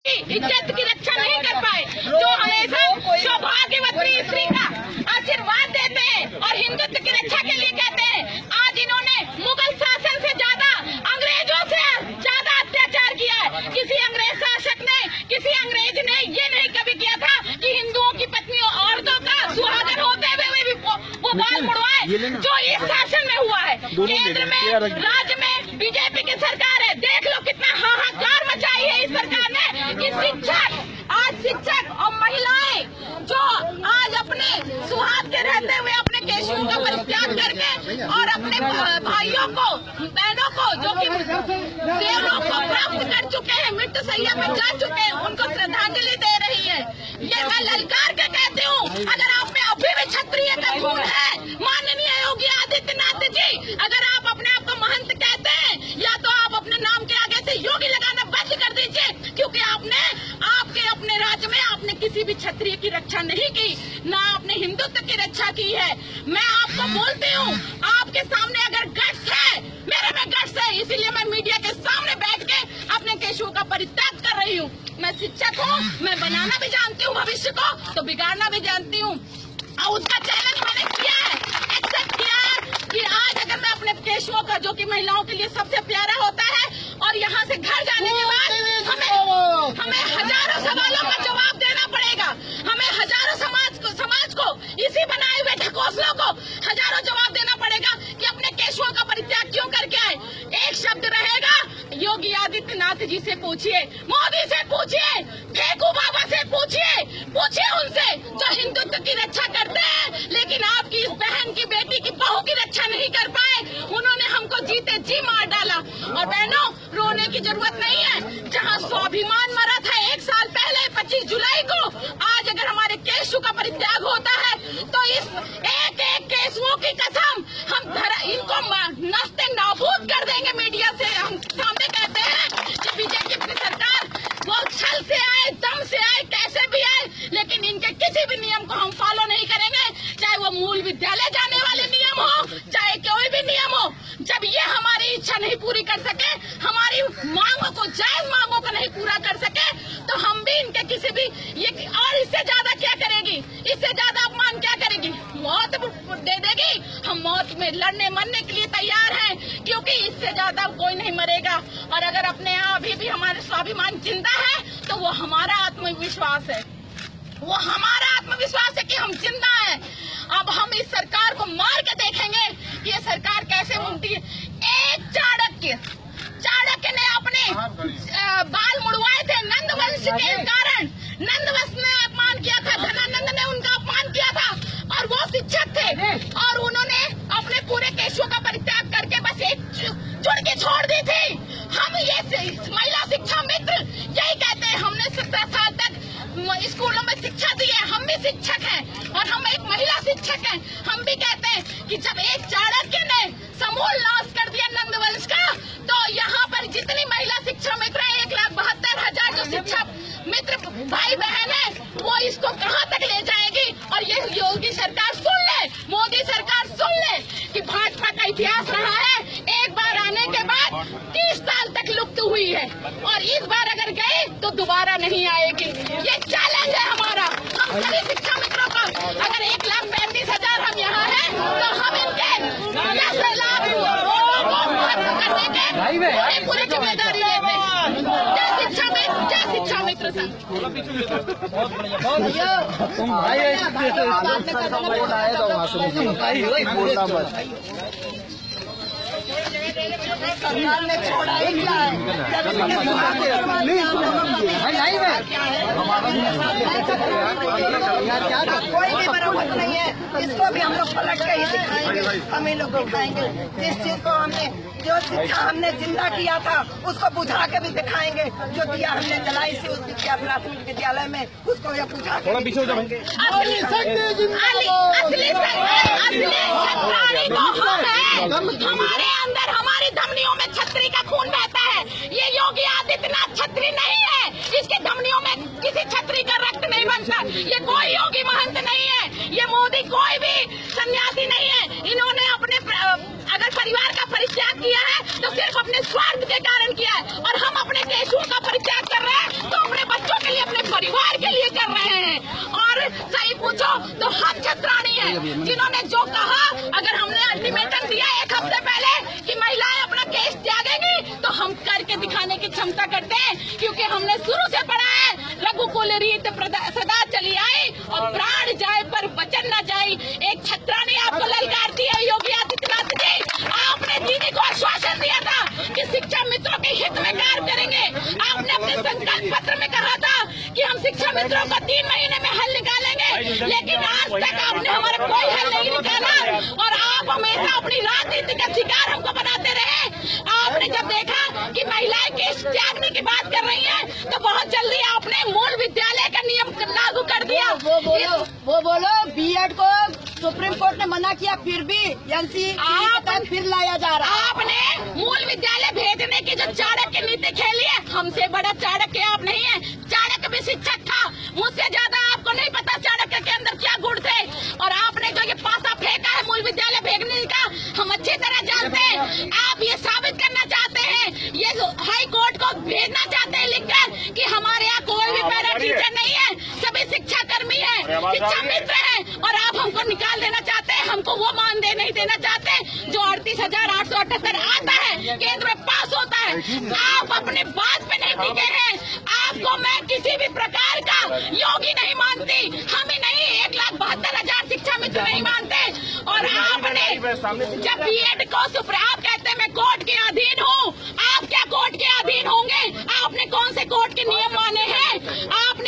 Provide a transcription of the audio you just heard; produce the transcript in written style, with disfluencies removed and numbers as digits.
इज्जत की रक्षा नहीं कर पाए, जो हमेशा सौभाग्यवती स्त्री का आशीर्वाद देते हैं और हिंदुत्व की रक्षा के लिए कहते हैं। आज इन्होंने मुगल शासन से ज्यादा, अंग्रेजों से ज्यादा अत्याचार किया है। किसी अंग्रेज शासक ने, किसी अंग्रेज ने ये नहीं कभी किया था कि हिंदुओं की पत्नियों, औरतों का सुहागन होते हुए भी वो बाल मुड़वाए, जो इस शासन में हुआ है। केंद्र में, राज्य में बीजेपी की सरकार है। देख लो कितना हाहाकार मचाई है इस सरकार ने कि शिक्षक और महिलाएं जो आज अपने सुहाग के रहते हुए अपने केशुओं का परित्याग करके और अपने भाइयों को, बहनों को जो कि देवलोक को प्राप्त कर चुके हैं, मृत्यु शैया पर जा चुके हैं, उनको श्रद्धांजलि दे रही है। ये मैं ललकार के कहती हूँ, अगर आप में अभी भी क्षत्रिय का खून है, माननीय योगी आदित्यनाथ जी, अगर आप अपने आप को महंत कहते हैं, या तो आप अपने नाम के आगे से योगी लगाना बंद कर दीजिए, क्योंकि आपने अपने राज्य में आपने किसी भी क्षत्रिय की रक्षा नहीं की, ना आपने हिंदुत्व की रक्षा की है। मैं आपको बोलती हूँ, आपके सामने अगर गट्स है, मेरे में गट्स है, इसीलिए मैं मीडिया के सामने बैठ के अपने केशुओं का परित्याग कर रही हूँ। मैं शिक्षक हूँ, मैं बनाना भी जानती हूँ भविष्य को, तो बिगाड़ना भी जानती हूँ। और उसका चैलेंज मैंने किया है, एक्सेप्ट किया है कि आज अगर मैं अपने केशुओं का, जो कि महिलाओं के लिए सबसे प्यारा होता है, और यहाँ से घर जाने के बाद हमें हजारों सवालों का जवाब देना पड़ेगा। हमें हजारों समाज को इसी बनाए हुए ढकोसलों को हजारों जवाब देना पड़ेगा कि अपने केशुओं का परित्याग क्यों करके आए। एक शब्द रहेगा, योगी आदित्यनाथ जी से पूछिए, मोदी से पूछिए, फेंकू बाबा से पूछिए उनसे जो हिंदुत्व की रक्षा करते हैं, लेकिन आपकी इस बहन की, बेटी की, बहू की रक्षा नहीं कर पाए। उन्होंने हमको जीते जी मार डाला। और बहनों, रोने की जरूरत नहीं है। जहाँ स्वाभिमान मरा था 1 साल पहले 25 जुलाई को, आज अगर हमारे केशु का परित्याग होता है तो इस एक केशुओं की कसम हम इनको नस्ते नाबूद कर देंगे। मीडिया से हम सामने कहते हैं कि बीजेपी की सरकार वो छल से आए, दम से आए, कैसे भी आए, लेकिन इनके किसी भी नियम को हम फॉलो नहीं करेंगे, चाहे वो मूल विद्यालय जाने वाले नियम हो, चाहे कोई भी नियम हो। जब ये हमारी इच्छा नहीं पूरी कर सके, हमारी मांगों को, जायज मांगों को नहीं पूरा कर सके, तो हम भी इनके किसी भी ये, और इससे ज्यादा क्या करेगी, इससे ज्यादा अपमान क्या करेगी, मौत दे देगी। हम मौत में लड़ने मरने के लिए तैयार हैं, क्योंकि इससे ज्यादा कोई नहीं मरेगा। और अगर अपने यहाँ अभी भी हमारे स्वाभिमान जिंदा है, तो वो हमारा आत्मविश्वास है, वो हमारा आत्मविश्वास है कि हम जिंदा हैं। अब हम इस सरकार को मार के देखेंगे कि ये सरकार कैसे बनती है। एक चाणक्य ने अपने बाल मुड़वाए थे नंदवंश के कारण। नंदवंश ने अपमान किया था, धनानंद ने उनका अपमान किया था, और वो शिक्षक थे, और उन्होंने अपने पूरे केशुओं का परित्याग करके बस एक चुड़की छोड़ दी थी। हम ये महिला शिक्षा मित्र यही कहते हैं, हमने 17 साल तक स्कूलों में शिक्षा दी है, हम भी शिक्षक हैं और हम एक महिला शिक्षक हैं। हम भी कहते हैं कि जब एक चाणक्य ने समूल नाश कर दिया नंदवंश का, तो यहाँ पर जितनी महिला शिक्षा मित्र है, 1,72,000 जो शिक्षा मित्र भाई बहन है, वो इसको कहाँ तक ले जाएगी। और ये योगी सरकार सुन ले, मोदी सरकार सुन ले कि भाजपा का इतिहास रहा है, एक बार आने के बाद 30 साल तक लुप्त हुई है, और इस बार अगर गए तो दोबारा नहीं आएगी। ये चैलेंज है हमारा, हम सभी शिक्षा मित्रों का। अगर 1,35,000 हम यहाँ हैं, तो हम इनके 10 लाख वोटों को खत्म करने के पूरी जिम्मेदारी लेते हैं। जय शिक्षा मित्र संघ। सरकार ने छोड़ा ही क्या है, कोई भी बराबर नहीं है। इसको भी हम लोग पलट के ही दिखाएंगे, हम ही लोग दिखाएंगे। जिस चीज को हमने, जो शिक्षा हमने जिंदा किया था, उसको बुझा के भी दिखाएंगे। जो दिया हमने जलाई से उस प्राथमिक विद्यालय में, उसको ये बुझा के दिखाएंगे। हमारे अंदर, हमारी धमनियों में छतरी का खून बहता है। ये योगी आदित्यनाथ छतरी नहीं है, इसके धमनियों में किसी छतरी का रक्त नहीं बनता। ये कोई योगी महंत नहीं है, ये मोदी कोई भी सन्यासी नहीं है। इन्होंने अपने अगर परिवार का परित्याग किया है तो सिर्फ अपने स्वार्थ के कारण किया है, और हम अपने केशुओं का परित्याग कर रहे हैं तो अपने बच्चों है, जिन्होंने जो कहा, अगर हमने अल्टीमेटम दिया 1 हफ्ते पहले कि महिलाएं अपना केस त्यागेंगी, तो हम करके दिखाने की क्षमता करते हैं, क्योंकि हमने शुरू से पढ़ा है रघुकुल रीत सदा चली आई और प्राण जाए पर वचन न जाए। एक छत्रानी आपको ललकारती है योगी आदित्यनाथ जी। आपने दीदी को आश्वासन दिया था कि शिक्षा मित्रों के हित में कार्य करेंगे। आपने अपने संकल्प पत्र में कहा था कि हम शिक्षा मित्रों को 3 महीने में हल निकालेंगे, लेकिन आज तक आपने हमारा कोई हल नहीं निकाला और आप हमेशा अपनी राजनीति का शिकार हमको बनाते रहे। आपने जब देखा कि महिलाएं केस त्यागने की बात कर रही हैं, तो बहुत जल्दी आपने मूल विद्यालय का नियम लागू कर दिया। वो बोलो बीएड को सुप्रीम कोर्ट ने मना किया, फिर भी एनसीईआरटी फिर लाया जा रहा है। आपने मूल विद्यालय भेजने की जो चाणक्य नीति खेली है, हमसे बड़ा चाणक्य आप नहीं है। चाणक्य भी शिक्षक था, मुझसे ज्यादा आपको नहीं पता चाणक्य के अंदर क्या गुण थे। और आपने जो ये पासा फेंका है मूल विद्यालय भेजने का, हम अच्छी तरह जानते हैं। आप ये साबित करना चाहते हैं, ये हाई कोर्ट को भेजना चाहते हैं लिखकर कि हमारे यहाँ कोई भी पैरा टीचर नहीं है, सभी शिक्षा कर्मी है, शिक्षा मित्र है, और आप हमको निकाल देना चाहते हैं। हमको वो मानदेय नहीं देना चाहते जो 38,878 आता है, केंद्र में पास होता है। आप अपने बात पे नहीं टिके हैं। आपको मैं किसी भी प्रकार का योगी नहीं मानती, हम ही नहीं 1,72,000 शिक्षा मित्र नहीं मानते। और आपने जब बीएड को आप कहते हैं मैं कोर्ट के अधीन हूँ, आप क्या कोर्ट के अधीन होंगे? आपने कौन से कोर्ट के नियम माने हैं?